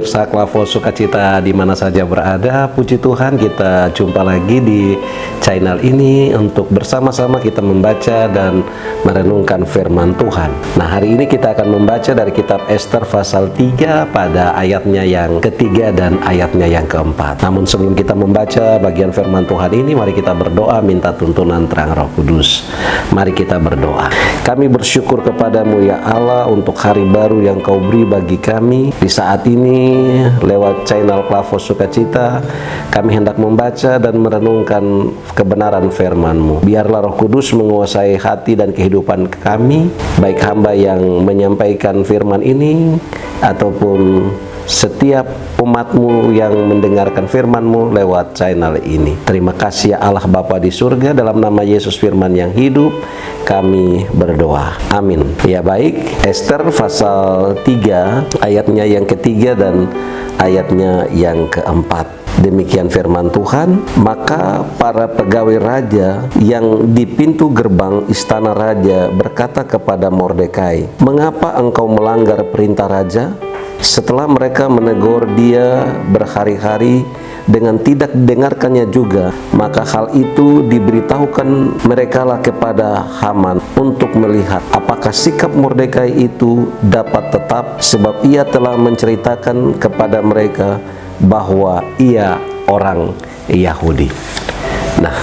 pemirsa Klavos Sukacita di mana saja berada, puji Tuhan kita jumpa lagi di channel ini untuk bersama-sama kita membaca dan merenungkan firman Tuhan. Nah, hari ini kita akan membaca dari kitab Ester pasal 3 pada ayatnya yang ketiga dan ayatnya yang keempat. Namun sebelum kita membaca bagian firman Tuhan ini, mari kita berdoa minta tuntunan terang Roh Kudus. Mari kita berdoa. Kami bersyukur kepadamu ya Allah untuk hari baru yang Kau beri bagi kami. Di saat ini lewat channel Klavos Sukacita kami hendak membaca dan merenungkan kebenaran firman-Mu. Biarlah Roh Kudus menguasai hati dan kehidupan kami, baik hamba yang menyampaikan firman ini ataupun setiap umat-Mu yang mendengarkan firman-Mu lewat channel ini. Terima kasih ya Allah Bapa di surga, dalam nama Yesus firman yang hidup kami berdoa. Amin. Ya baik, Ester pasal 3 ayatnya yang ketiga dan ayatnya yang keempat. Demikian firman Tuhan. Maka para pegawai raja yang di pintu gerbang istana raja berkata kepada Mordekai, "Mengapa engkau melanggar perintah raja?" Setelah mereka menegur dia berhari-hari dengan tidak didengarkannya juga, maka hal itu diberitahukan merekalah kepada Haman untuk melihat apakah sikap Mordekai itu dapat tetap, sebab ia telah menceritakan kepada mereka bahwa ia orang Yahudi. Nah,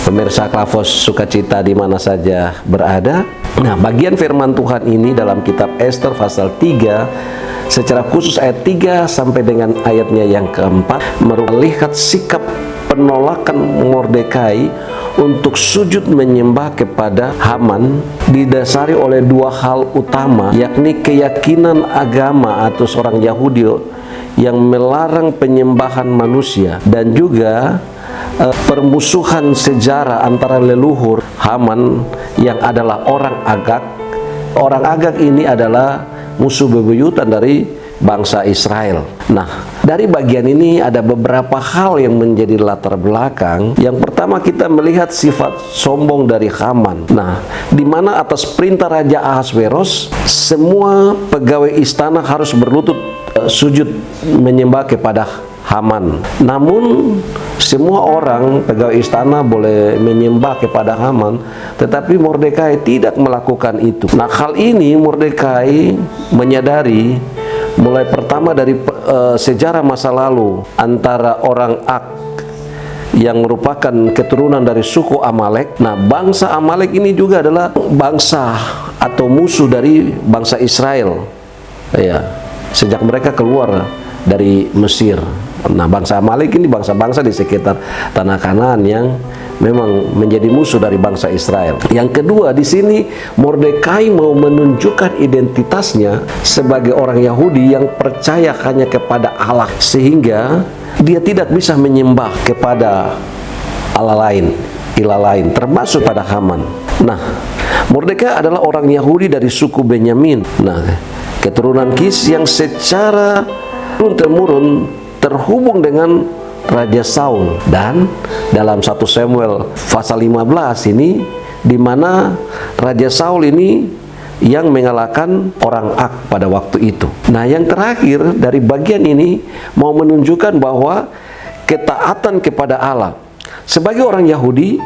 pemirsa Klavos Sukacita di mana saja berada, nah bagian firman Tuhan ini dalam kitab Ester pasal 3 secara khusus ayat 3 sampai dengan ayatnya yang keempat melihat sikap penolakan Mordekai untuk sujud menyembah kepada Haman didasari oleh dua hal utama, yakni keyakinan agama atau seorang Yahudi yang melarang penyembahan manusia, dan juga permusuhan sejarah antara leluhur Haman yang adalah orang Agag. Orang Agag ini adalah musuh bebuyutan dari bangsa Israel. Nah, dari bagian ini ada beberapa hal yang menjadi latar belakang. Yang pertama, kita melihat sifat sombong dari Haman. Nah, di mana atas perintah Raja Ahasveros, semua pegawai istana harus berlutut sujud menyembah kepada Haman. Namun semua orang pegawai istana boleh menyembah kepada Haman, tetapi Mordekai tidak melakukan itu. Nah, hal ini Mordekai menyadari mulai pertama dari sejarah masa lalu antara orang Ak yang merupakan keturunan dari suku Amalek. Nah, bangsa Amalek ini juga adalah bangsa atau musuh dari bangsa Israel. Ya, sejak mereka keluar dari Mesir. Nah, bangsa Amalek ini bangsa-bangsa di sekitar tanah Kanaan yang memang menjadi musuh dari bangsa Israel. Yang kedua, di sini Mordekai mau menunjukkan identitasnya sebagai orang Yahudi yang percaya hanya kepada Allah, sehingga dia tidak bisa menyembah kepada Allah lain, ilah lain, termasuk pada Haman. Nah, Mordekai adalah orang Yahudi dari suku Benyamin. Nah, keturunan Kis yang secara turun-temurun terhubung dengan Raja Saul. Dan dalam 1 Samuel pasal 15 ini, di mana Raja Saul ini yang mengalahkan orang Ak pada waktu itu. Nah, yang terakhir dari bagian ini mau menunjukkan bahwa ketaatan kepada Allah. Sebagai orang Yahudi,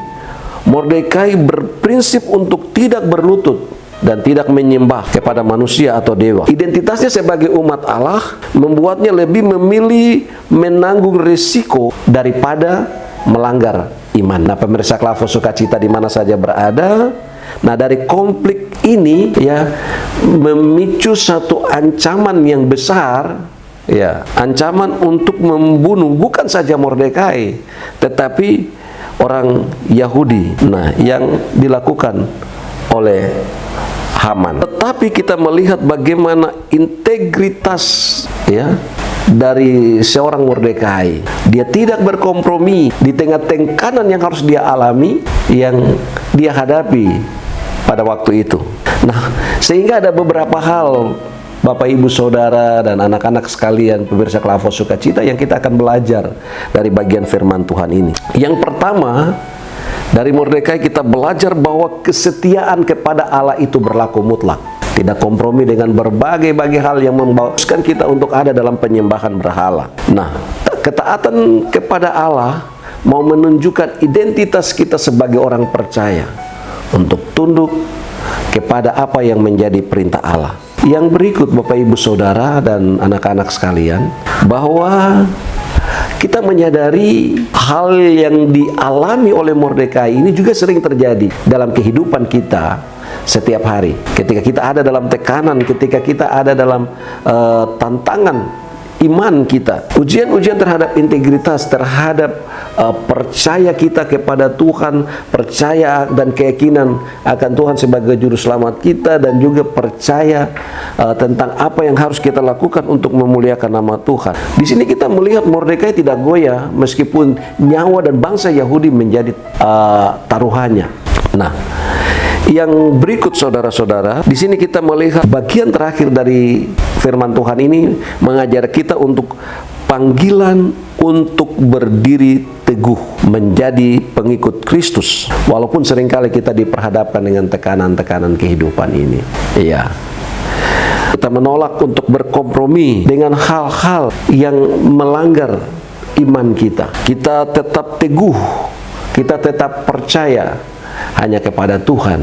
Mordekai berprinsip untuk tidak berlutut dan tidak menyembah kepada manusia atau dewa. Identitasnya sebagai umat Allah membuatnya lebih memilih menanggung risiko daripada melanggar iman. Nah, pemirsa Klavos Sukacita di mana saja berada, nah dari konflik ini ya memicu satu ancaman yang besar, ya, ancaman untuk membunuh bukan saja Mordekai tetapi orang Yahudi. Nah, yang dilakukan oleh Haman. Tetapi kita melihat bagaimana integritas ya dari seorang Mordekai. Dia tidak berkompromi di tengah tekanan yang harus dia alami, yang dia hadapi pada waktu itu. Nah, sehingga ada beberapa hal Bapak Ibu Saudara dan anak-anak sekalian pemirsa Klavos Sukacita yang kita akan belajar dari bagian firman Tuhan ini. Yang pertama, dari Mordekai kita belajar bahwa kesetiaan kepada Allah itu berlaku mutlak. tidak kompromi dengan berbagai-bagai hal yang membauskan kita untuk ada dalam penyembahan berhala. Nah, ketaatan kepada Allah mau menunjukkan identitas kita sebagai orang percaya untuk tunduk kepada apa yang menjadi perintah Allah. Yang berikut Bapak Ibu Saudara dan anak-anak sekalian, bahwa kita menyadari hal yang dialami oleh Mordekai ini juga sering terjadi dalam kehidupan kita setiap hari. Ketika kita ada dalam tekanan, ketika kita ada dalam tantangan iman kita, ujian-ujian terhadap integritas, terhadap percaya kita kepada Tuhan, percaya dan keyakinan akan Tuhan sebagai juru selamat kita, dan juga percaya tentang apa yang harus kita lakukan untuk memuliakan nama Tuhan. Di sini kita melihat Mordekai tidak goyah meskipun nyawa dan bangsa Yahudi menjadi taruhannya. Nah, yang berikut saudara-saudara, di sini kita melihat bagian terakhir dari firman Tuhan ini mengajar kita untuk panggilan untuk berdiri teguh menjadi pengikut Kristus, walaupun seringkali kita diperhadapkan dengan tekanan-tekanan kehidupan ini. Iya, kita menolak untuk berkompromi dengan hal-hal yang melanggar iman kita. Kita tetap teguh, kita tetap percaya hanya kepada Tuhan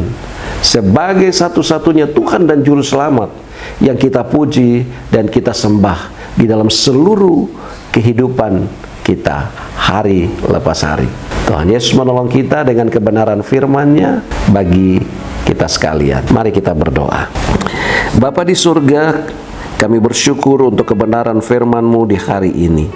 sebagai satu-satunya Tuhan dan Juru Selamat yang kita puji dan kita sembah di dalam seluruh kehidupan kita hari lepas hari. Tuhan Yesus menolong kita dengan kebenaran firman-Nya bagi kita sekalian. Mari kita berdoa. Bapa di surga, kami bersyukur untuk kebenaran firman-Mu di hari ini.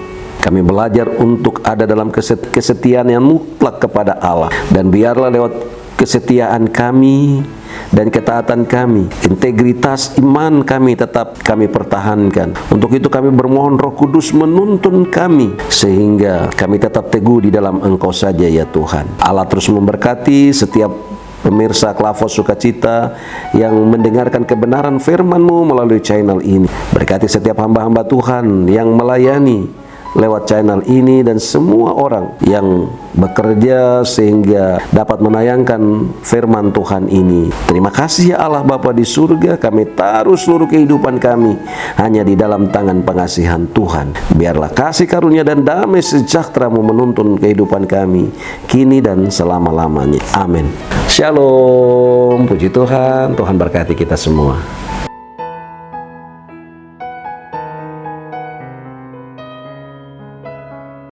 Kami belajar untuk ada dalam kesetiaan yang mutlak kepada Allah. Dan biarlah lewat kesetiaan kami dan ketaatan kami, integritas iman kami tetap kami pertahankan. Untuk itu kami bermohon Roh Kudus menuntun kami, sehingga kami tetap teguh di dalam Engkau saja ya Tuhan. Allah terus memberkati setiap pemirsa Klavos Sukacita yang mendengarkan kebenaran firman-Mu melalui channel ini. Berkati setiap hamba-hamba Tuhan yang melayani lewat channel ini dan semua orang yang bekerja sehingga dapat menayangkan firman Tuhan ini. Terima kasih ya Allah Bapa di surga, kami taruh seluruh kehidupan kami hanya di dalam tangan pengasihan Tuhan. Biarlah kasih karunia dan damai sejahtera-Mu menuntun kehidupan kami kini dan selama-lamanya. Amin. Shalom. Puji Tuhan, Tuhan berkati kita semua.